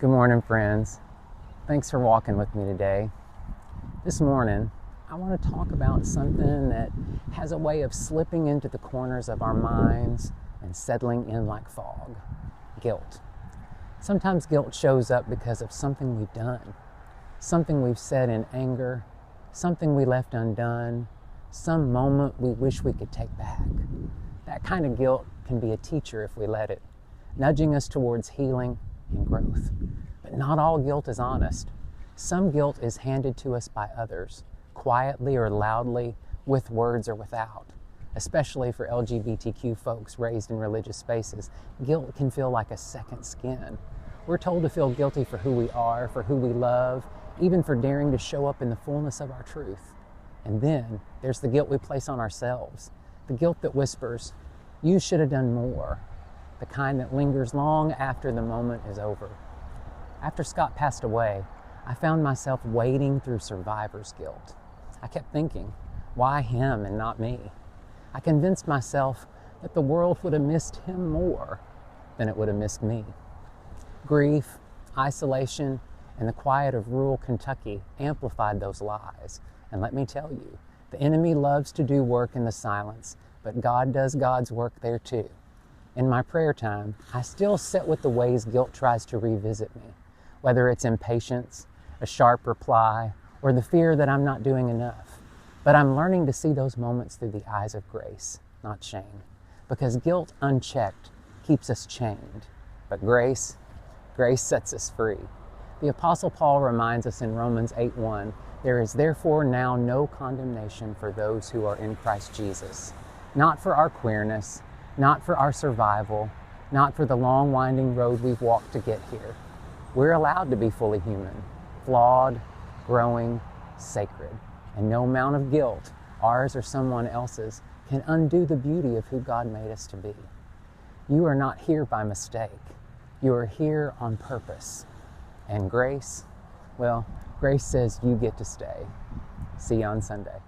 Good morning, friends. Thanks for walking with me today. This morning, I want to talk about something that has a way of slipping into the corners of our minds and settling in like fog. Guilt. Sometimes guilt shows up because of something we've done, something we've said in anger, something we left undone, some moment we wish we could take back. That kind of guilt can be a teacher if we let it, nudging us towards healing and growth. But not all guilt is honest. Some guilt is handed to us by others, quietly or loudly, with words or without. Especially for LGBTQ folks raised in religious spaces, guilt can feel like a second skin. We're told to feel guilty for who we are, for who we love, even for daring to show up in the fullness of our truth. And then there's the guilt we place on ourselves, the guilt that whispers, "You should have done more," the kind that lingers long after the moment is over. After Scott passed away, I found myself wading through survivor's guilt. I kept thinking, why him and not me? I convinced myself that the world would have missed him more than it would have missed me. Grief, isolation, and the quiet of rural Kentucky amplified those lies. And let me tell you, the enemy loves to do work in the silence, but God does God's work there too. In my prayer time, I still sit with the ways guilt tries to revisit me, whether it's impatience, a sharp reply, or the fear that I'm not doing enough. But I'm learning to see those moments through the eyes of grace, not shame, because guilt unchecked keeps us chained, but grace sets us free. The Apostle Paul reminds us in Romans 8:1, "There is therefore now no condemnation for those who are in Christ Jesus, not for our queerness, not for our survival, not for the long winding road we've walked to get here. We're allowed to be fully human, flawed, growing, sacred, and no amount of guilt, ours or someone else's, can undo the beauty of who God made us to be. You are not here by mistake. You are here on purpose. And grace, well, grace says you get to stay. See you on Sunday."